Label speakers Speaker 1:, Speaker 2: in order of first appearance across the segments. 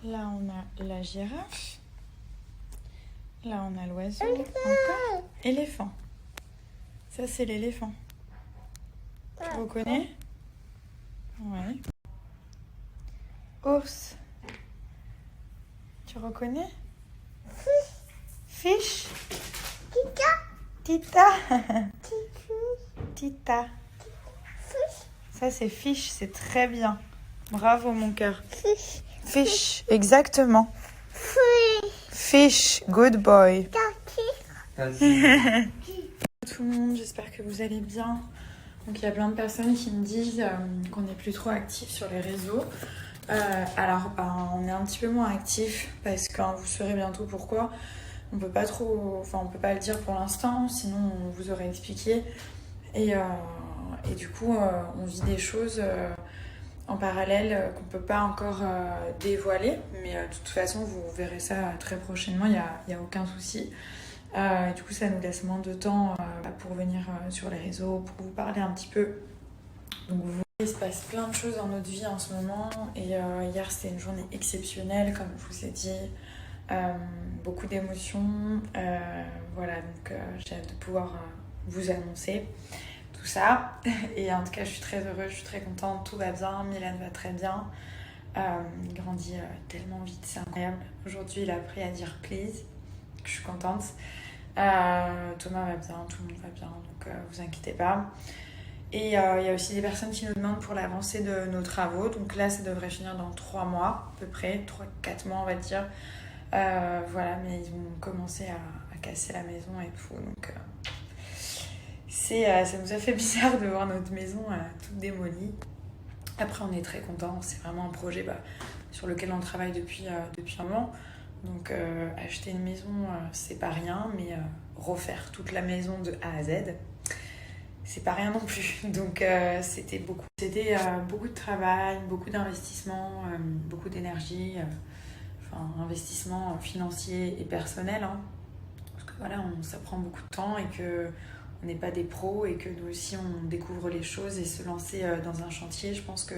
Speaker 1: Là, on a la girafe. Là, on a l'oiseau. Encore. Éléphant. Ça, c'est l'éléphant. Tu reconnais? Ouais. Ours. Tu reconnais? Fish. Tita. Tita. Ça, c'est fish. C'est très bien. Bravo, mon cœur. Fish, exactement. Fish, good boy. Bonjour tout le monde, j'espère que vous allez bien. Donc il y a plein de personnes qui me disent qu'on n'est plus trop actifs sur les réseaux. Alors on est un petit peu moins actifs parce que vous saurez bientôt pourquoi. On peut pas trop, on peut pas le dire pour l'instant, sinon on vous aurait expliqué. Et du coup on vit des choses en parallèle qu'on peut pas encore dévoiler, mais de toute façon vous verrez ça très prochainement, il y a aucun souci. Du coup ça nous laisse moins de temps pour venir sur les réseaux, pour vous parler un petit peu. Donc il se passe plein de choses dans notre vie en ce moment, et hier c'était une journée exceptionnelle comme je vous ai dit, beaucoup d'émotions, voilà, donc j'ai hâte de pouvoir vous annoncer tout ça. Et en tout cas je suis très heureuse, je suis très contente, tout va bien, Milan va très bien, il grandit tellement vite, c'est incroyable. Aujourd'hui il a appris à dire please, je suis contente. Thomas va bien, tout le monde va bien, donc vous inquiétez pas. Et il y a aussi des personnes qui nous demandent pour l'avancée de nos travaux, donc là ça devrait finir dans 3 mois à peu près, 3-4 mois on va dire. Voilà, mais ils ont commencé à casser la maison et tout, donc ça nous a fait bizarre de voir notre maison toute démolie. Après on est très contents, c'est vraiment un projet sur lequel on travaille depuis un moment. Donc acheter une maison c'est pas rien, mais refaire toute la maison de A à Z c'est pas rien non plus. Donc c'était beaucoup de travail, beaucoup d'investissement, beaucoup d'énergie, investissement financier et personnel, hein. Parce que voilà, ça prend beaucoup de temps et que on n'est pas des pros et que nous aussi on découvre les choses, et se lancer dans un chantier, je pense que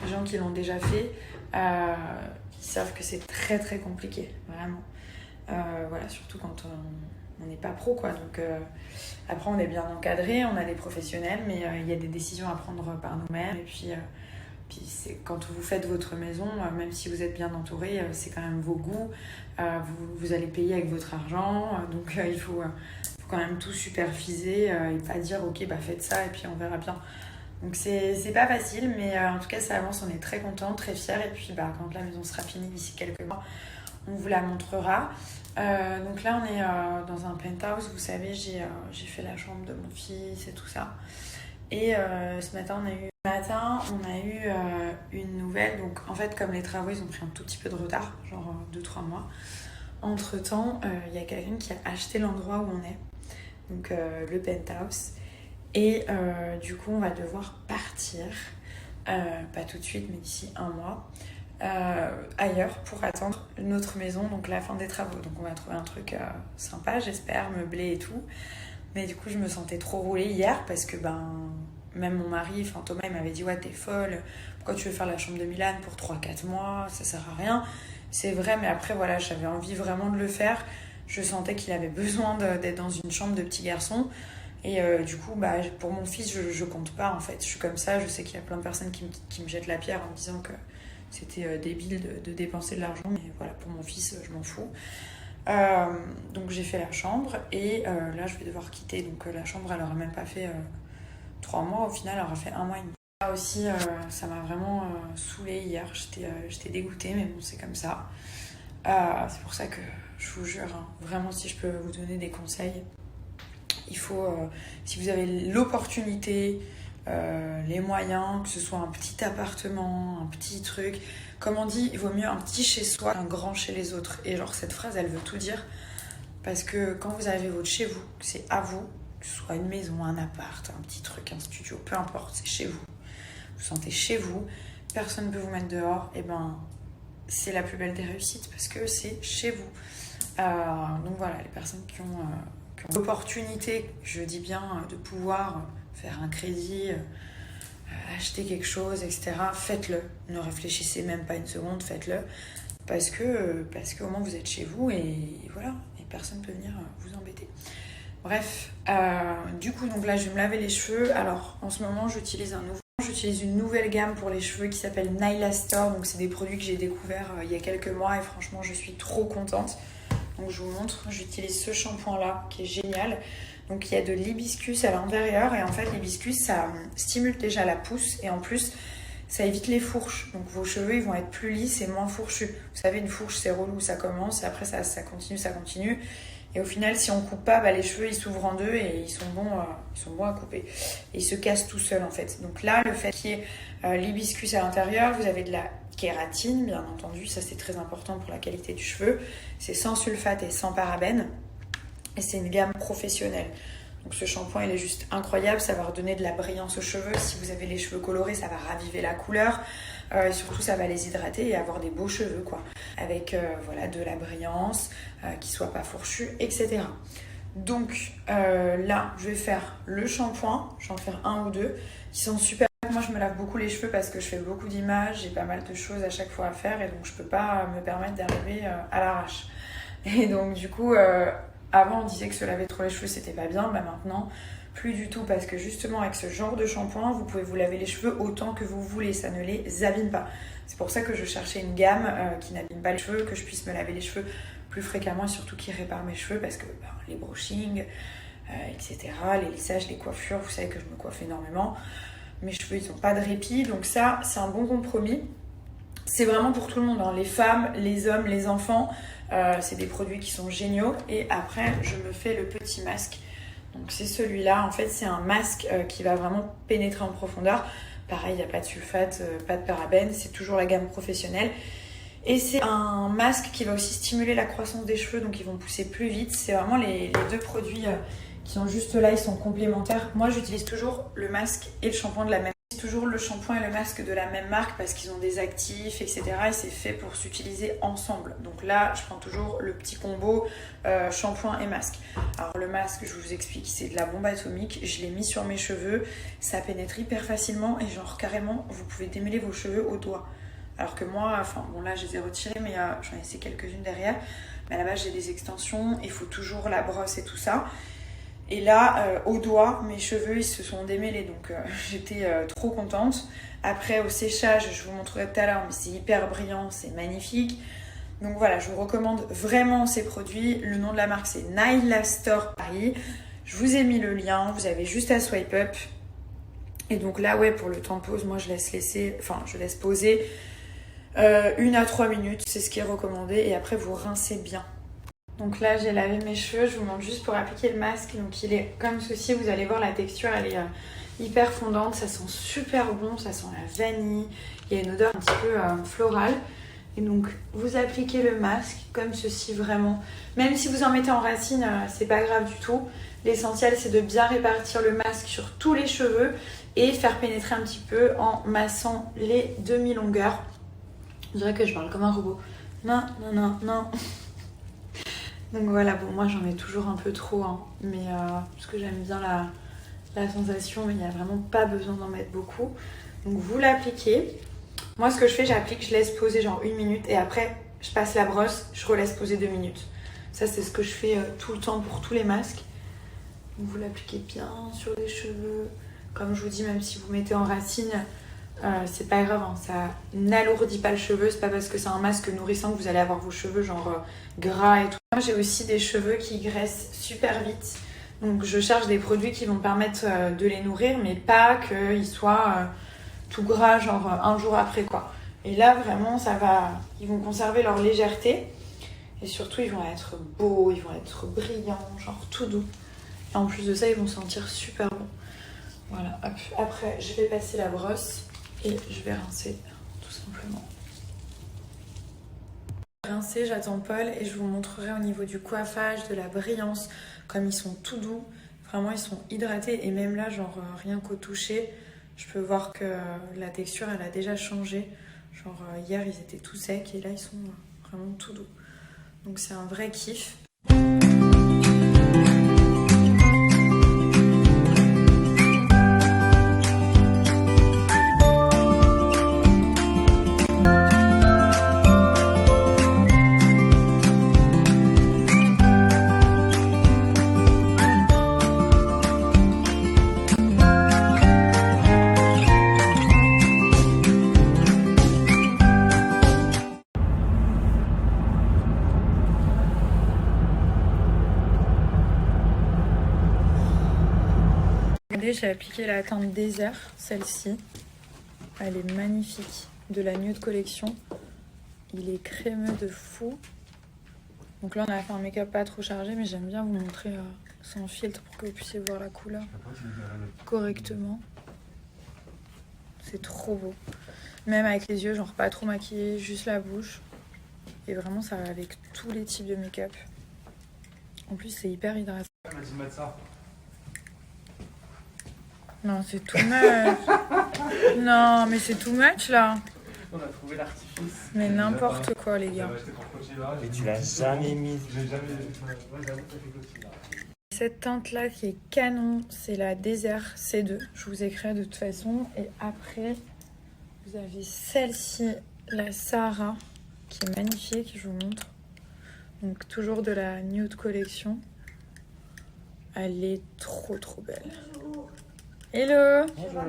Speaker 1: les gens qui l'ont déjà fait ils savent que c'est très très compliqué, vraiment. Voilà, surtout quand on n'est pas pro, quoi. Donc après on est bien encadré, on a des professionnels, mais il y a des décisions à prendre par nous-mêmes. Et puis c'est, quand vous faites votre maison, même si vous êtes bien entouré, c'est quand même vos goûts, vous allez payer avec votre argent, donc il faut quand même tout superviser et pas dire ok faites ça et puis on verra bien. Donc c'est pas facile, mais en tout cas ça avance, on est très contents, très fiers. Et puis quand la maison sera finie d'ici quelques mois, on vous la montrera. Donc là on est dans un penthouse, vous savez, j'ai fait la chambre de mon fils et tout ça. Et ce matin on a eu une nouvelle. Donc en fait comme les travaux ils ont pris un tout petit peu de retard, genre 2-3 mois. Entre temps il y a quelqu'un qui a acheté l'endroit où on est, donc le penthouse. Et du coup on va devoir partir, pas tout de suite mais d'ici 1 mois, ailleurs pour attendre notre maison, donc la fin des travaux. Donc on va trouver un truc sympa, j'espère, meublé et tout. Mais du coup je me sentais trop roulée hier parce que même mon mari, Thomas, il m'avait dit ouais t'es folle, pourquoi tu veux faire la chambre de Milan pour 3-4 mois, ça sert à rien. C'est vrai, mais après voilà, j'avais envie vraiment de le faire. Je sentais qu'il avait besoin d'être dans une chambre de petit garçon. Et du coup, pour mon fils, je compte pas en fait. Je suis comme ça, je sais qu'il y a plein de personnes qui me jettent la pierre en me disant que c'était débile de dépenser de l'argent. Mais voilà, pour mon fils, je m'en fous. Donc j'ai fait la chambre et là, je vais devoir quitter. Donc la chambre, elle aura même pas fait 3 mois. Au final, elle aura fait 1 mois et demi. Là aussi, ça m'a vraiment saoulée hier. J'étais dégoûtée, mais bon, c'est comme ça. C'est pour ça que je vous jure, hein, vraiment, si je peux vous donner des conseils, il faut, si vous avez l'opportunité, les moyens, que ce soit un petit appartement, un petit truc, comme on dit, il vaut mieux un petit chez soi qu'un grand chez les autres. Et genre cette phrase, elle veut tout dire, parce que quand vous avez votre chez vous, c'est à vous, que ce soit une maison, un appart, un petit truc, un studio, peu importe, c'est chez vous. Vous vous sentez chez vous, personne ne peut vous mettre dehors, et c'est la plus belle des réussites parce que c'est chez vous. Donc voilà, les personnes qui ont l'opportunité, je dis bien, de pouvoir faire un crédit, acheter quelque chose, etc., faites-le. Ne réfléchissez même pas une seconde, faites-le. parce qu'au moins vous êtes chez vous et voilà, et personne ne peut venir vous embêter. Bref, du coup, donc là, je vais me laver les cheveux. Alors, en ce moment, j'utilise une nouvelle gamme pour les cheveux qui s'appelle Nyla Store. Donc, c'est des produits que j'ai découverts il y a quelques mois et franchement, je suis trop contente. Donc, je vous montre. J'utilise ce shampoing-là qui est génial. Donc, il y a de l'hibiscus à l'intérieur et en fait, l'hibiscus, ça stimule déjà la pousse et en plus, ça évite les fourches. Donc, vos cheveux, ils vont être plus lisses et moins fourchus. Vous savez, une fourche, c'est relou, ça commence et après, ça continue. Et au final, si on coupe pas, les cheveux ils s'ouvrent en deux et ils sont bons à couper. Et ils se cassent tout seuls en fait. Donc là, le fait qu'il y ait l'hibiscus à l'intérieur, vous avez de la kératine, bien entendu, ça c'est très important pour la qualité du cheveu. C'est sans sulfate et sans parabènes. Et c'est une gamme professionnelle. Donc ce shampoing il est juste incroyable, ça va redonner de la brillance aux cheveux. Si vous avez les cheveux colorés, ça va raviver la couleur. Et surtout ça va les hydrater et avoir des beaux cheveux quoi. Avec de la brillance, qui soit pas fourchu, etc. Donc là je vais faire le shampoing, j'en vais faire un ou deux qui sont super. Moi je me lave beaucoup les cheveux parce que je fais beaucoup d'images, j'ai pas mal de choses à chaque fois à faire et donc je peux pas me permettre d'arriver à l'arrache. Et donc du coup avant on disait que se laver trop les cheveux c'était pas bien, maintenant plus du tout parce que justement avec ce genre de shampoing vous pouvez vous laver les cheveux autant que vous voulez, ça ne les abîme pas. C'est pour ça que je cherchais une gamme qui n'abîme pas les cheveux, que je puisse me laver les cheveux plus fréquemment et surtout qui répare mes cheveux parce que les brushings, etc., les lissages, les coiffures, vous savez que je me coiffe énormément. Mes cheveux ils n'ont pas de répit, donc ça c'est un bon compromis. C'est vraiment pour tout le monde, hein. Les femmes, les hommes, les enfants, c'est des produits qui sont géniaux. Et après je me fais le petit masque. Donc c'est celui-là, en fait c'est un masque qui va vraiment pénétrer en profondeur. Pareil, il n'y a pas de sulfate, pas de parabènes, c'est toujours la gamme professionnelle. Et c'est un masque qui va aussi stimuler la croissance des cheveux, donc ils vont pousser plus vite. C'est vraiment les deux produits qui sont juste là, ils sont complémentaires. Moi j'utilise toujours le masque et le shampoing de la même. Toujours le shampoing et le masque de la même marque parce qu'ils ont des actifs, etc. Et c'est fait pour s'utiliser ensemble. Donc là, je prends toujours le petit combo shampoing et masque. Alors le masque, je vous explique, c'est de la bombe atomique. Je l'ai mis sur mes cheveux. Ça pénètre hyper facilement et genre carrément, vous pouvez démêler vos cheveux au doigt. Alors que moi, là je les ai retirés, mais j'en ai laissé quelques-unes derrière. Mais à la base, j'ai des extensions. Il faut toujours la brosse et tout ça. Et là, au doigt, mes cheveux ils se sont démêlés, donc j'étais trop contente. Après, au séchage, je vous montrerai tout à l'heure, mais c'est hyper brillant, c'est magnifique. Donc voilà, je vous recommande vraiment ces produits. Le nom de la marque, c'est Nyla Store Paris. Je vous ai mis le lien, vous avez juste à swipe up. Et donc là, pour le temps de pause, moi je laisse poser 1 à 3 minutes, c'est ce qui est recommandé. Et après, vous rincez bien. Donc là, j'ai lavé mes cheveux, je vous montre juste pour appliquer le masque. Donc il est comme ceci, vous allez voir la texture, elle est hyper fondante, ça sent super bon, ça sent la vanille. Il y a une odeur un petit peu florale. Et donc vous appliquez le masque comme ceci vraiment. Même si vous en mettez en racine, c'est pas grave du tout. L'essentiel c'est de bien répartir le masque sur tous les cheveux et faire pénétrer un petit peu en massant les demi-longueurs. Je dirais que je parle comme un robot. Non. Donc voilà, bon moi j'en mets toujours un peu trop, hein, mais parce que j'aime bien la sensation, mais il n'y a vraiment pas besoin d'en mettre beaucoup. Donc vous l'appliquez. Moi ce que je fais, j'applique, je laisse poser genre 1 minute et après je passe la brosse, je relaisse poser 2 minutes. Ça c'est ce que je fais tout le temps pour tous les masques. Donc vous l'appliquez bien sur les cheveux. Comme je vous dis, même si vous mettez en racine, c'est pas grave, hein, ça n'alourdit pas le cheveu. C'est pas parce que c'est un masque nourrissant que vous allez avoir vos cheveux genre gras et tout. Moi j'ai aussi des cheveux qui graissent super vite. Donc je cherche des produits qui vont me permettre de les nourrir, mais pas qu'ils soient tout gras genre un jour après quoi. Et là vraiment ils vont conserver leur légèreté et surtout ils vont être beaux, ils vont être brillants, genre tout doux. Et en plus de ça ils vont sentir super bon. Voilà, hop. Après je vais passer la brosse et je vais rincer tout simplement. Rincer, j'attends Paul et je vous montrerai au niveau du coiffage, de la brillance, comme ils sont tout doux. Vraiment ils sont hydratés et même là genre rien qu'au toucher, je peux voir que la texture elle a déjà changé. Genre hier ils étaient tout secs et là ils sont vraiment tout doux. Donc c'est un vrai kiff. Regardez, j'ai appliqué la teinte désert, celle-ci. Elle est magnifique, de la Nude Collection. Il est crémeux de fou. Donc là, on a fait un make-up pas trop chargé, mais j'aime bien vous montrer sans filtre pour que vous puissiez voir la couleur correctement. C'est trop beau. Même avec les yeux, genre pas trop maquillé, juste la bouche. Et vraiment, ça va avec tous les types de make-up. En plus, c'est hyper hydratant.
Speaker 2: Elle m'a dit de mettre ça.
Speaker 1: Non, c'est too much. Non, mais c'est too much là.
Speaker 2: On a trouvé l'artifice.
Speaker 1: Mais n'importe quoi, les gars.
Speaker 2: Et tu l'as jamais mise. J'ai jamais.
Speaker 1: Cette teinte-là qui est canon, c'est la Désert C2. Je vous écris de toute façon. Et après, vous avez celle-ci, la Sahara, qui est magnifique, je vous montre. Donc toujours de la Nude Collection. Elle est trop trop belle. Hello.
Speaker 2: Bonjour.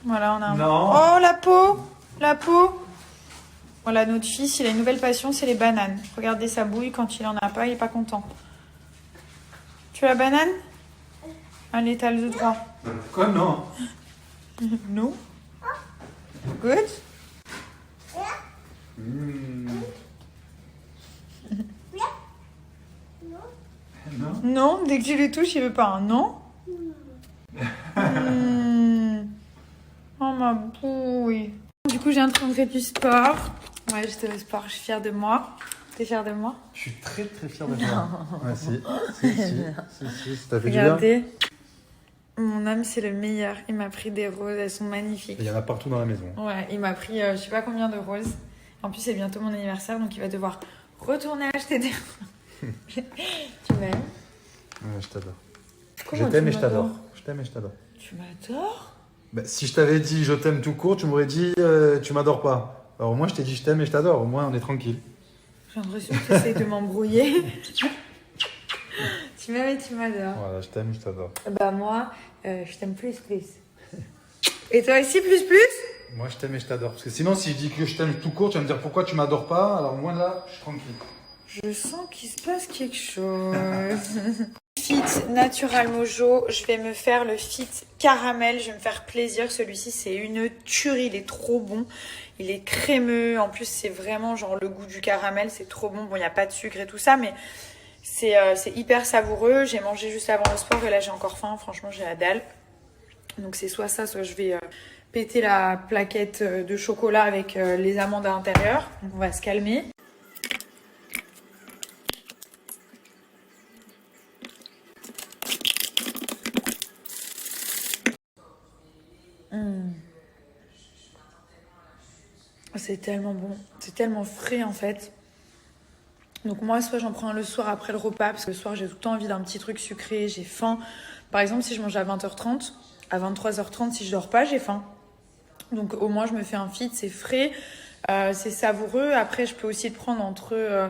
Speaker 1: Voilà, on a un...
Speaker 2: Non.
Speaker 1: Oh, la peau. La peau. Voilà, notre fils, il a une nouvelle passion, c'est les bananes. Regardez sa bouille, quand il en a pas, il est pas content. Tu veux la banane? Allez, t'as le droit.
Speaker 2: Quoi, non?
Speaker 1: Non. Good.
Speaker 2: Non.
Speaker 1: Non, dès que tu le touches, il veut pas un non. Oh ma bouille. Du coup, j'ai en train de faire du sport. Ouais, j'étais au sport, je suis fière de moi. T'es fière de moi?
Speaker 2: Je suis très très fière de toi. Ouais, si, ça fait du bien.
Speaker 1: Regardez. Mon homme, c'est le meilleur. Il m'a pris des roses, elles sont magnifiques.
Speaker 2: Il y en a partout dans la maison.
Speaker 1: Ouais, il m'a pris je sais pas combien de roses. En plus, c'est bientôt mon anniversaire, donc il va devoir retourner acheter des roses. Tu m'aimes?
Speaker 2: Ouais, je t'adore.
Speaker 1: Comment
Speaker 2: Je t'aime
Speaker 1: tu
Speaker 2: et je t'adore.
Speaker 1: m'adores?
Speaker 2: Je t'aime et je t'adore.
Speaker 1: Tu m'adores?
Speaker 2: Bah, si je t'avais dit je t'aime tout court, tu m'aurais dit tu m'adores pas. Alors moi, je t'ai dit je t'aime et je t'adore. Au moins, on est tranquille.
Speaker 1: J'ai l'impression que tu essayes de m'embrouiller. Tu m'aimes et tu m'adores.
Speaker 2: Voilà, je t'aime et je t'adore.
Speaker 1: Bah moi, je t'aime plus. Et toi aussi plus?
Speaker 2: Moi, je t'aime et je t'adore. Parce que sinon, si je dis que je t'aime tout court, tu vas me dire pourquoi tu m'adores pas. Alors moi, là, je suis tranquille.
Speaker 1: Je sens qu'il se passe quelque chose. Fit Natural Mojo, je vais me faire le Fit Caramel, je vais me faire plaisir. Celui-ci, c'est une tuerie, il est trop bon. Il est crémeux, en plus, c'est vraiment genre le goût du caramel, c'est trop bon. Bon, il n'y a pas de sucre et tout ça, mais c'est hyper savoureux. J'ai mangé juste avant le sport et là, j'ai encore faim. Franchement, j'ai la dalle. Donc, c'est soit ça, soit je vais péter la plaquette de chocolat avec les amandes à l'intérieur. Donc, on va se calmer. C'est tellement bon, c'est tellement frais en fait. Donc moi, soit j'en prends le soir après le repas, parce que le soir j'ai tout le temps envie d'un petit truc sucré, j'ai faim. Par exemple, si je mange à 20h30, à 23h30, si je dors pas, j'ai faim. Donc au moins je me fais un fit, c'est frais, c'est savoureux. Après je peux aussi le prendre entre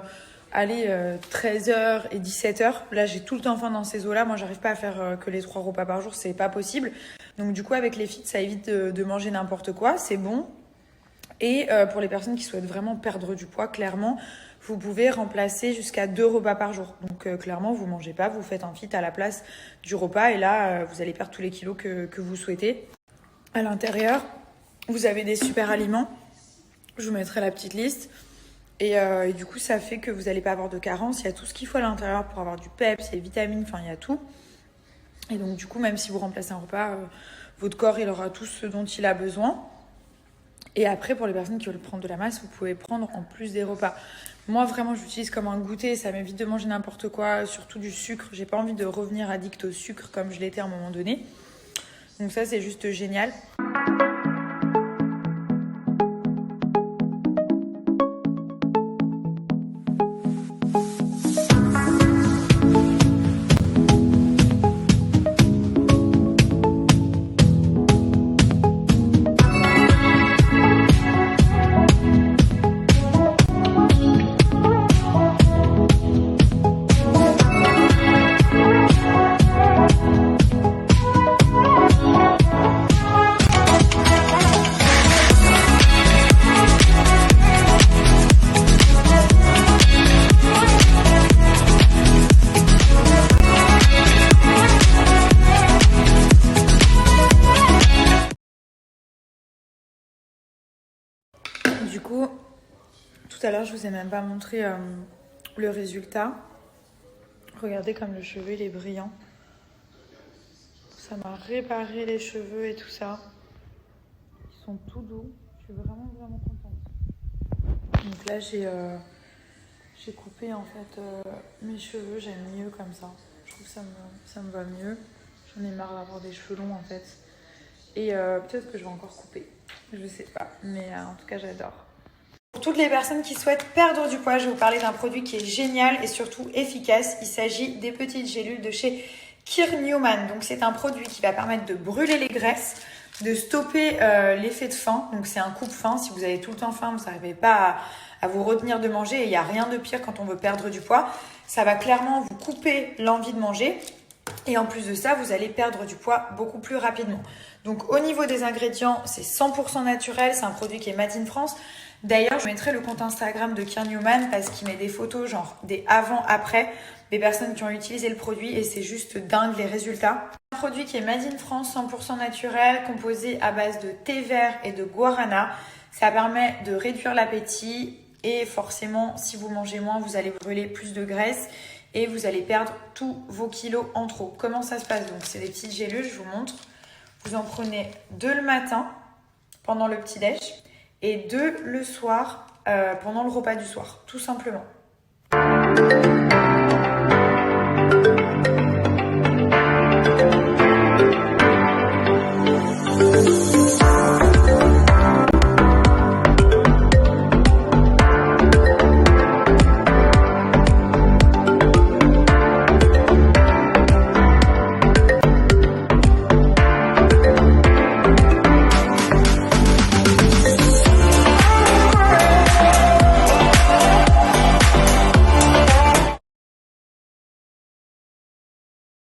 Speaker 1: 13h et 17h. Là j'ai tout le temps faim dans ces eaux-là. Moi j'arrive pas à faire que les 3 repas par jour, c'est pas possible. Donc du coup avec les fits, ça évite de manger n'importe quoi, c'est bon. Et pour les personnes qui souhaitent vraiment perdre du poids, clairement, vous pouvez remplacer jusqu'à 2 repas par jour. Donc clairement, vous ne mangez pas, vous faites un fit à la place du repas et là, vous allez perdre tous les kilos que vous souhaitez. À l'intérieur, vous avez des super aliments. Je vous mettrai la petite liste. Et du coup, ça fait que vous n'allez pas avoir de carence. Il y a tout ce qu'il faut à l'intérieur pour avoir du peps, les vitamines, enfin, il y a tout. Et donc du coup, même si vous remplacez un repas, votre corps, il aura tout ce dont il a besoin. Et après, pour les personnes qui veulent prendre de la masse, vous pouvez prendre en plus des repas. Moi, vraiment, je l'utilise comme un goûter. Ça m'évite de manger n'importe quoi, surtout du sucre. J'ai pas envie de revenir addict au sucre comme je l'étais à un moment donné. Donc ça, c'est juste génial. coup, tout à l'heure, je vous ai même pas montré le résultat. Regardez comme le cheveu, il est brillant. Ça m'a réparé les cheveux et tout ça. Ils sont tout doux. Je suis vraiment, vraiment contente. Donc là, j'ai coupé en fait mes cheveux. J'aime mieux comme ça. Je trouve que ça me va mieux. J'en ai marre d'avoir des cheveux longs en fait. Et peut-être que je vais encore couper. Je sais pas. Mais en tout cas, j'adore. Pour toutes les personnes qui souhaitent perdre du poids, je vais vous parler d'un produit qui est génial et surtout efficace. Il s'agit des petites gélules de chez Keir Newman. Donc c'est un produit qui va permettre de brûler les graisses, de stopper l'effet de faim. Donc c'est un coupe-faim. Si vous avez tout le temps faim, vous n'arrivez pas à vous retenir de manger. Et il n'y a rien de pire quand on veut perdre du poids. Ça va clairement vous couper l'envie de manger. Et en plus de ça, vous allez perdre du poids beaucoup plus rapidement. Donc au niveau des ingrédients, c'est 100% naturel. C'est un produit qui est made in France. D'ailleurs, je mettrai le compte Instagram de Keir Newman parce qu'il met des photos, genre des avant-après, des personnes qui ont utilisé le produit et c'est juste dingue les résultats. Un produit qui est made in France, 100% naturel, composé à base de thé vert et de guarana. Ça permet de réduire l'appétit et forcément, si vous mangez moins, vous allez brûler plus de graisse et vous allez perdre tous vos kilos en trop. Comment ça se passe? Donc, c'est des petites gélules, je vous montre. Vous en prenez 2 le matin pendant le petit-déj et 2 le soir pendant le repas du soir, tout simplement.